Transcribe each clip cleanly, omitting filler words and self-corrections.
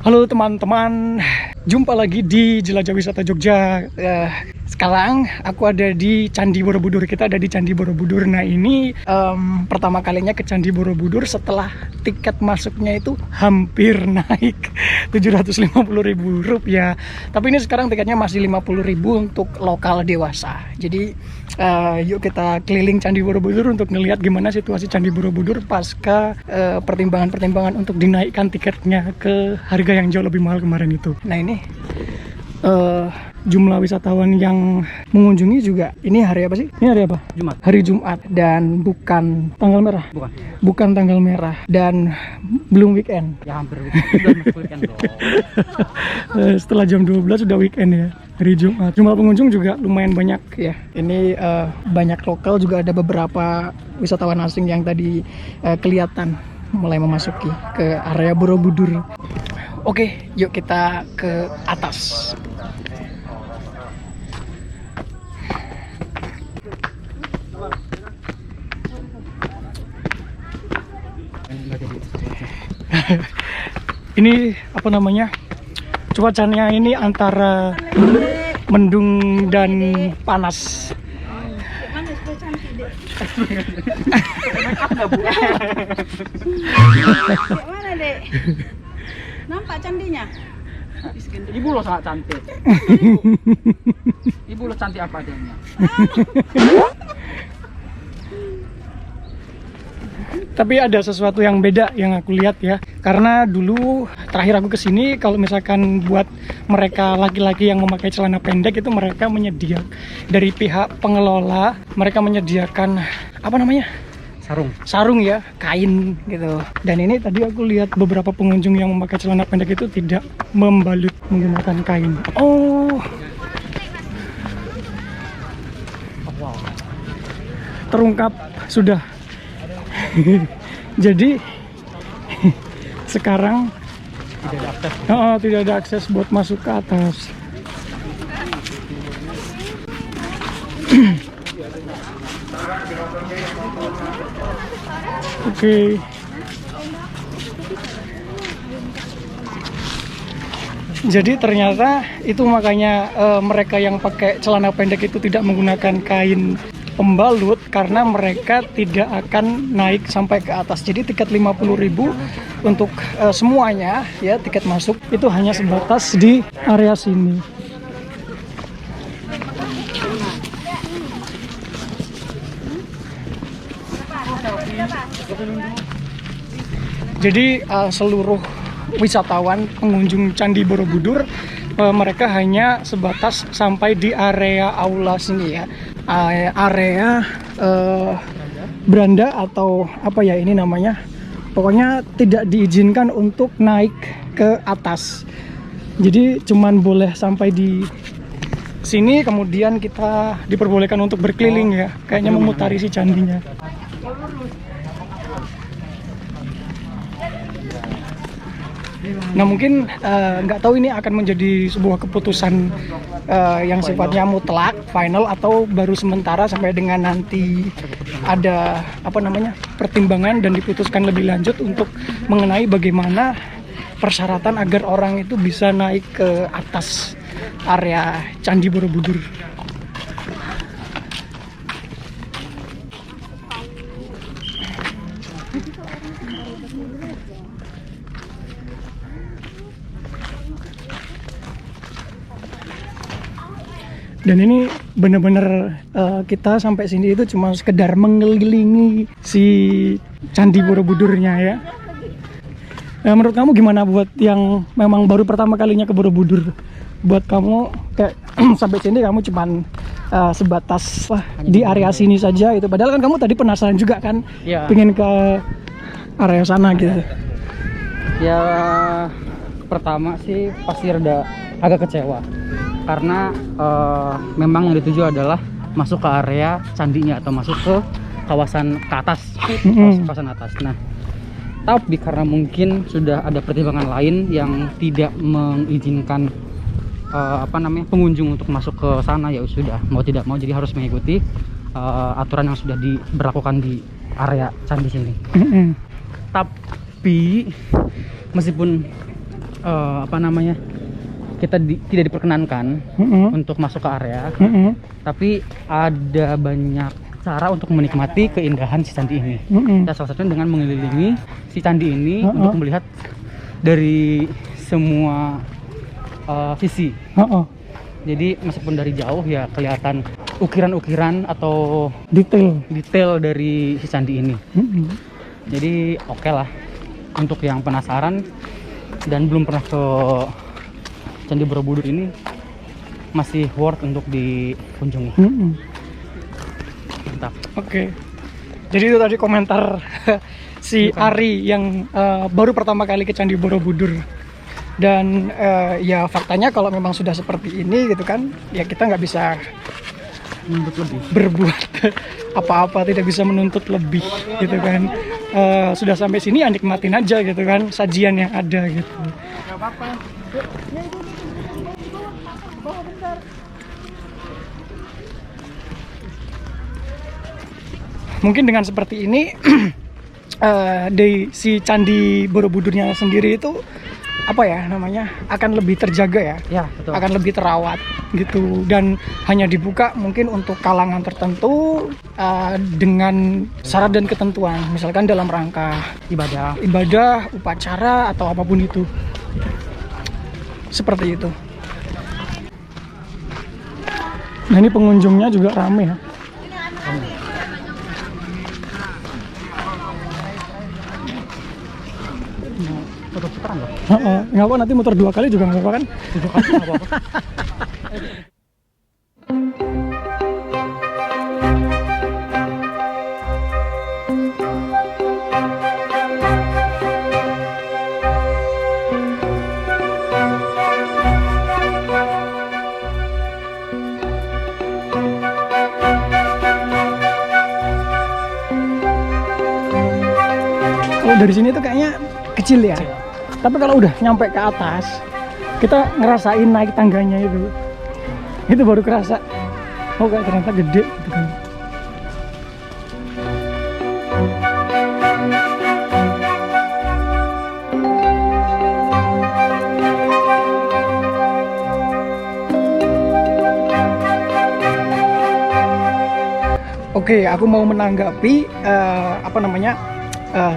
Halo teman-teman, jumpa lagi di Jelajah Wisata Jogja. Sekarang aku ada di Candi Borobudur. Kita ada di Candi Borobudur. Nah ini pertama kalinya ke Candi Borobudur setelah tiket masuknya itu hampir naik Rp750.000. Tapi ini sekarang tiketnya masih Rp50.000 untuk lokal dewasa. Jadi yuk kita keliling Candi Borobudur untuk ngelihat gimana situasi Candi Borobudur pasca pertimbangan-pertimbangan untuk dinaikkan tiketnya ke harga yang jauh lebih mahal kemarin itu. Nah ini jumlah wisatawan yang mengunjungi juga. Ini hari apa sih? Ini hari apa? Jumat. Hari Jumat dan bukan tanggal merah. Bukan tanggal merah dan belum weekend. Ya hampir weekend dong. Setelah jam 12 sudah weekend ya. Hari Jumat. Jumlah pengunjung juga lumayan banyak ya. Ini banyak lokal, juga ada beberapa wisatawan asing yang tadi kelihatan mulai memasuki ke area Borobudur. Oke, yuk kita ke atas. Ini apa namanya? Cuacanya ini antara mendung dan panas. Mana dek? Nampak candinya? Ibu lo sangat cantik. Ibu lo cantik apa adanya. Tapi ada sesuatu yang beda yang aku lihat ya. Karena dulu terakhir aku kesini, kalau misalkan buat mereka laki-laki yang memakai celana pendek itu mereka menyediakan dari pihak pengelola, mereka menyediakan apa namanya? Sarung ya, kain gitu. Dan ini tadi aku lihat beberapa pengunjung yang memakai celana pendek itu tidak membalut menggunakan kain. Oh. Wow. Terungkap sudah. Jadi sekarang tidak ada akses buat masuk ke atas. Oke. Jadi ternyata itu makanya mereka yang pakai celana pendek itu tidak menggunakan kain pembalut karena mereka tidak akan naik sampai ke atas. Jadi tiket 50.000 untuk semuanya ya, tiket masuk itu hanya sebatas di area sini. Jadi seluruh wisatawan pengunjung Candi Borobudur mereka hanya sebatas sampai di area aula sini ya. Area beranda atau apa ya ini namanya, pokoknya tidak diizinkan untuk naik ke atas. Jadi cuman boleh sampai di sini, kemudian kita diperbolehkan untuk berkeliling ya, kayaknya memutari si candinya. Nah mungkin nggak tahu ini akan menjadi sebuah keputusan yang sifatnya mutlak, final, atau baru sementara sampai dengan nanti ada apa namanya pertimbangan dan diputuskan lebih lanjut untuk mengenai bagaimana persyaratan agar orang itu bisa naik ke atas area Candi Borobudur. Dan ini benar-benar kita sampai sini itu cuma sekedar mengelilingi si Candi Borobudurnya ya. Menurut kamu gimana buat yang memang baru pertama kalinya ke Borobudur? Buat kamu kayak sampai sini kamu cuman sebatas di area sini saja itu. Padahal kan kamu tadi penasaran juga kan, Ya. pengen ke area sana gitu. Ya pertama sih pasti agak kecewa. Karena memang yang dituju adalah masuk ke area candinya atau masuk ke kawasan ke atas, kawasan atas. Nah, tapi karena mungkin sudah ada pertimbangan lain yang tidak mengizinkan pengunjung untuk masuk ke sana, ya sudah mau tidak mau jadi harus mengikuti aturan yang sudah diberlakukan di area candi sini. Tapi meskipun apa namanya, kita tidak diperkenankan untuk masuk ke area, tapi ada banyak cara untuk menikmati keindahan si candi ini. Dan salah satunya dengan mengelilingi si candi ini untuk melihat dari semua sisi. Jadi meskipun dari jauh ya kelihatan ukiran-ukiran atau detail dari si candi ini. Jadi oke lah untuk yang penasaran dan belum pernah ke Candi Borobudur ini, masih worth untuk dikunjungi. Mantap. Oke. Jadi itu tadi komentar si Ari yang baru pertama kali ke Candi Borobudur. Dan ya faktanya kalau memang sudah seperti ini gitu kan, ya kita nggak bisa berbuat apa-apa, tidak bisa menuntut lebih gitu kan. Sudah sampai sini ya nikmatin aja gitu kan sajian yang ada gitu. Mungkin dengan seperti ini di si Candi Borobudurnya sendiri itu apa ya namanya, akan lebih terjaga ya, betul. Akan lebih terawat gitu, dan hanya dibuka mungkin untuk kalangan tertentu dengan syarat dan ketentuan, misalkan dalam rangka ibadah, upacara atau apapun itu, seperti itu. Nah ini pengunjungnya juga rame ya. Putar-putaran loh. Nggak apa, nanti muter 2 kali juga nggak apa kan? 7 kali nggak apa-apa. Kalau dari sini tuh kayaknya kecil ya. Tapi kalau udah nyampe ke atas, kita ngerasain naik tangganya itu baru kerasa. Oh kayak ternyata gede gitu kan. Oke, aku mau menanggapi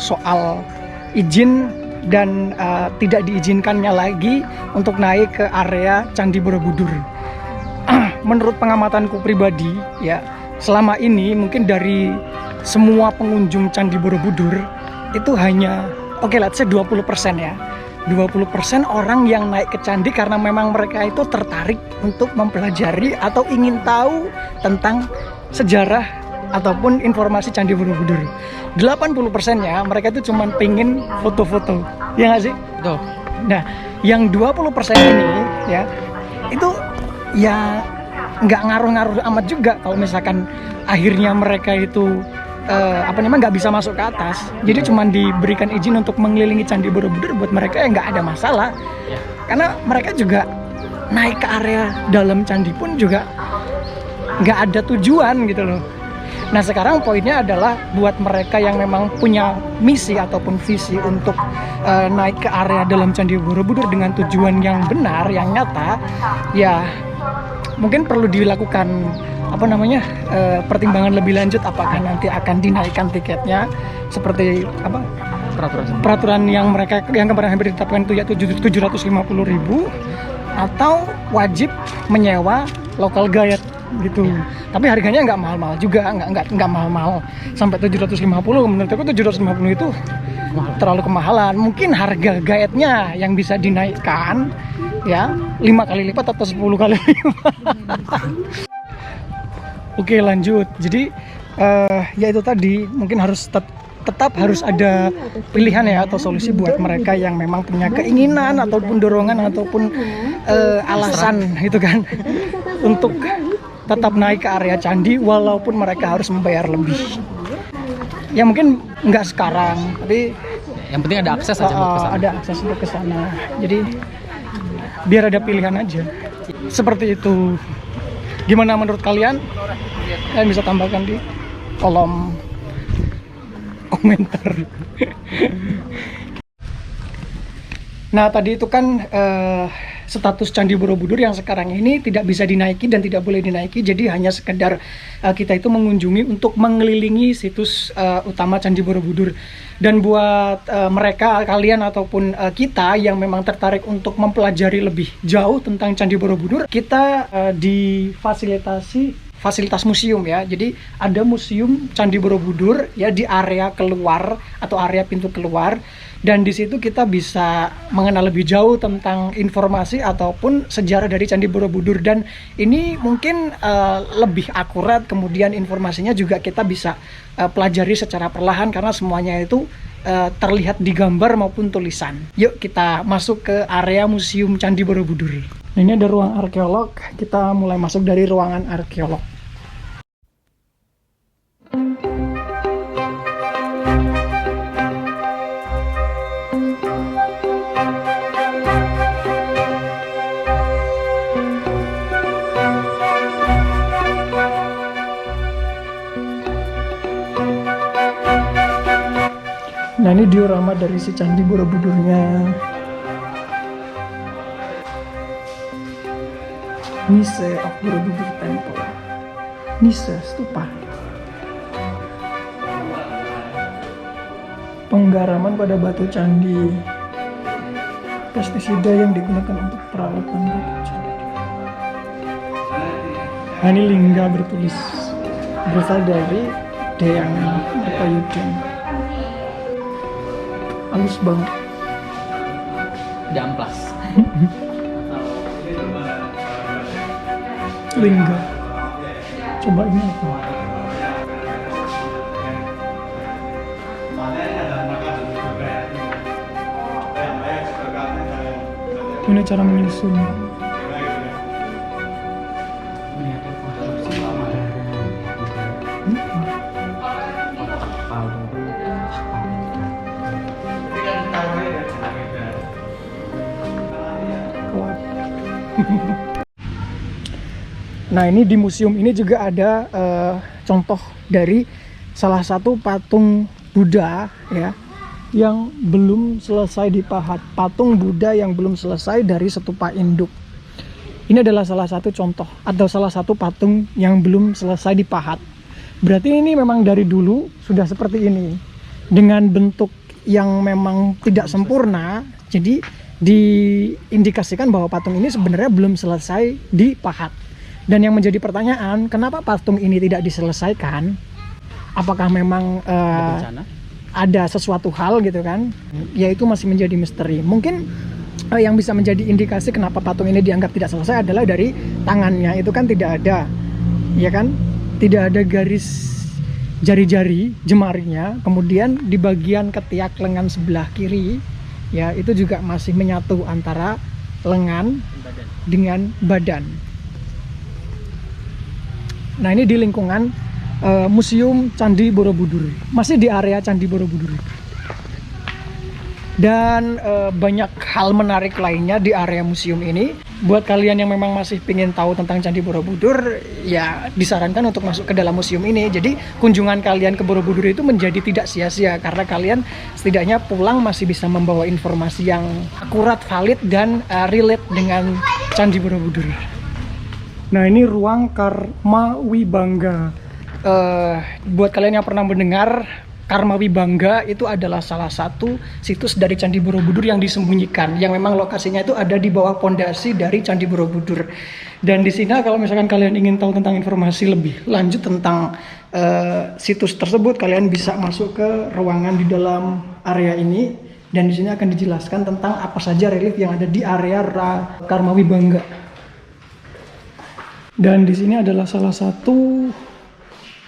soal izin dan tidak diizinkannya lagi untuk naik ke area Candi Borobudur. Menurut pengamatanku pribadi ya, selama ini mungkin dari semua pengunjung Candi Borobudur itu hanya let's say 20% ya. 20% orang yang naik ke candi karena memang mereka itu tertarik untuk mempelajari atau ingin tahu tentang sejarah ataupun informasi Candi Borobudur. 80%-nya mereka itu cuma pengen foto-foto, ya nggak sih? Betul. Nah, yang 20% ini ya, itu ya nggak ngaruh-ngaruh amat juga kalau misalkan akhirnya mereka itu nggak bisa masuk ke atas. Jadi cuma diberikan izin untuk mengelilingi Candi Borobudur, buat mereka ya nggak ada masalah. Karena mereka juga naik ke area dalam candi pun juga nggak ada tujuan gitu loh. Nah sekarang poinnya adalah buat mereka yang memang punya misi ataupun visi untuk naik ke area dalam Candi Borobudur dengan tujuan yang benar, yang nyata, ya mungkin perlu dilakukan pertimbangan lebih lanjut, apakah nanti akan dinaikkan tiketnya seperti peraturan yang kemarin hampir ditetapkan itu ya 750.000, atau wajib menyewa local guide gitu. Tapi harganya nggak mahal-mahal juga, nggak mahal-mahal sampai 750. Menurut aku 750 itu terlalu kemahalan. Mungkin harga guide-nya yang bisa dinaikkan ya 5 kali lipat atau 10 kali lipat. Oke lanjut. Jadi ya itu tadi, mungkin harus tetap harus ada pilihan ya atau solusi buat mereka yang memang punya keinginan ataupun dorongan ataupun alasan gitu kan untuk tetap naik ke area candi walaupun mereka harus membayar lebih. Ya mungkin nggak sekarang, tapi yang penting ada akses aja buat kesana. Ada akses untuk ke sana. Jadi biar ada pilihan aja. Seperti itu. Gimana menurut kalian? Kalian bisa tambahkan di kolom komentar. Nah, tadi itu kan status Candi Borobudur yang sekarang ini tidak bisa dinaiki dan tidak boleh dinaiki. Jadi hanya sekedar kita itu mengunjungi untuk mengelilingi situs utama Candi Borobudur. Dan buat mereka, kalian ataupun kita yang memang tertarik untuk mempelajari lebih jauh tentang Candi Borobudur, kita difasilitasi fasilitas museum ya. Jadi ada museum Candi Borobudur ya di area keluar atau area pintu keluar, dan di situ kita bisa mengenal lebih jauh tentang informasi ataupun sejarah dari Candi Borobudur, dan ini mungkin lebih akurat, kemudian informasinya juga kita bisa pelajari secara perlahan karena semuanya itu terlihat di gambar maupun tulisan. Yuk kita masuk ke area museum Candi Borobudur. Nah, ini ada ruang arkeolog, kita mulai masuk dari ruangan arkeolog. Nah, ini diorama dari si Candi Borobudurnya. Nise of Borobudur Temple. Nise stupa. Penggaraman pada batu candi. Pestisida yang digunakan untuk perawatan batu candi. Nah, ini lingga bertulis berasal dari Deang Payudang. Halus banget. Damplas. Lingga. Coba ini apa? Ini cara menyusun. Nah, ini di museum ini juga ada contoh dari salah satu patung Buddha ya yang belum selesai dipahat. Patung Buddha yang belum selesai dari stupa induk. Ini adalah salah satu contoh atau salah satu patung yang belum selesai dipahat. Berarti ini memang dari dulu sudah seperti ini dengan bentuk yang memang tidak sempurna. Jadi diindikasikan bahwa patung ini sebenarnya belum selesai dipahat. Dan yang menjadi pertanyaan, kenapa patung ini tidak diselesaikan? Apakah memang ada sesuatu hal gitu kan? Yaitu masih menjadi misteri. Mungkin yang bisa menjadi indikasi kenapa patung ini dianggap tidak selesai adalah dari tangannya. Itu kan tidak ada, ya kan? Tidak ada garis jari-jari jemarinya. Kemudian di bagian ketiak lengan sebelah kiri, ya itu juga masih menyatu antara lengan dengan badan. Nah, ini di lingkungan Museum Candi Borobudur, masih di area Candi Borobudur. Dan banyak hal menarik lainnya di area museum ini. Buat kalian yang memang masih ingin tahu tentang Candi Borobudur, ya disarankan untuk masuk ke dalam museum ini. Jadi kunjungan kalian ke Borobudur itu menjadi tidak sia-sia karena kalian setidaknya pulang masih bisa membawa informasi yang akurat, valid, dan relate dengan Candi Borobudur. Nah, ini ruang Karma Wibangga. Buat kalian yang pernah mendengar, Karma Wibangga itu adalah salah satu situs dari Candi Borobudur yang disembunyikan, yang memang lokasinya itu ada di bawah pondasi dari Candi Borobudur. Dan di sini kalau misalkan kalian ingin tahu tentang informasi lebih lanjut tentang situs tersebut, kalian bisa masuk ke ruangan di dalam area ini, dan di sini akan dijelaskan tentang apa saja relief yang ada di area Karma Wibangga. Dan di sini adalah salah satu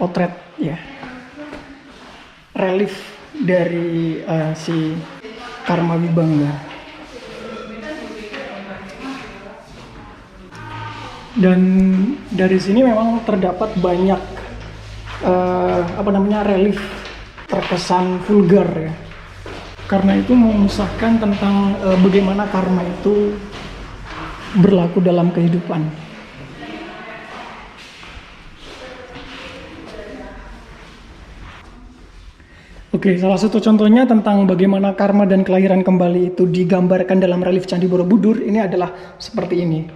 potret ya, relief dari si Karma Wibangga. Dan dari sini memang terdapat banyak relief terkesan vulgar ya. Karena itu mengisahkan tentang bagaimana karma itu berlaku dalam kehidupan. Oke, salah satu contohnya tentang bagaimana karma dan kelahiran kembali itu digambarkan dalam relief Candi Borobudur ini adalah seperti ini.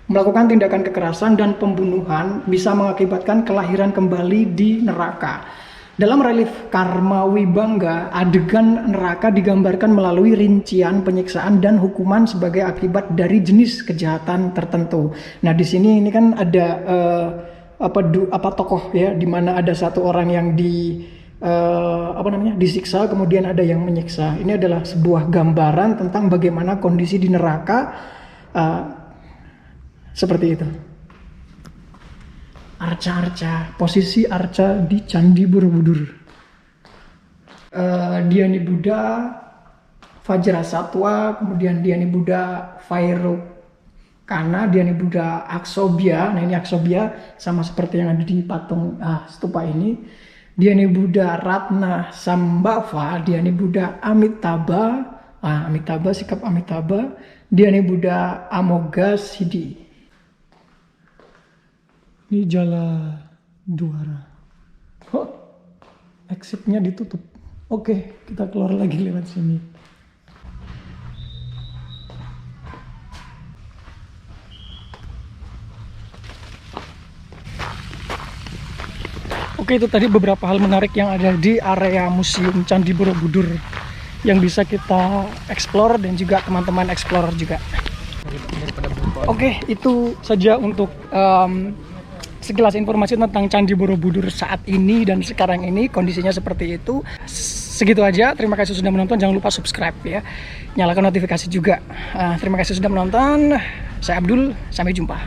Melakukan tindakan kekerasan dan pembunuhan bisa mengakibatkan kelahiran kembali di neraka. Dalam relief Karma Wibangga, adegan neraka digambarkan melalui rincian penyiksaan dan hukuman sebagai akibat dari jenis kejahatan tertentu. Nah, di sini ini kan ada tokoh ya, di mana ada satu orang yang disiksa, kemudian ada yang menyiksa. Ini adalah sebuah gambaran tentang bagaimana kondisi di neraka seperti itu. Arca-arca, posisi arca di Candi Borobudur. Dhyani Buddha Vajrasattva, kemudian Dhyani Buddha Vairocana, Dhyani Buddha Aksobhya. Nah, ini Aksobhya sama seperti yang ada di patung stupa ini. Dhyani Buddha Ratna Sambhava, Dhyani Buddha Amitabha, Amitabha, sikap Amitabha, Dhyani Buddha Amoghasiddhi. Ini Jala Dwara. Oh, exitnya ditutup. Oke, kita keluar lagi lewat sini. Oke, itu tadi beberapa hal menarik yang ada di area Museum Candi Borobudur yang bisa kita explore dan juga teman-teman explore juga. Oke, itu saja untuk sekilas informasi tentang Candi Borobudur saat ini dan sekarang ini kondisinya seperti itu. Segitu aja, terima kasih sudah menonton, jangan lupa subscribe ya, nyalakan notifikasi juga. Terima kasih sudah menonton, saya Abdul, sampai jumpa.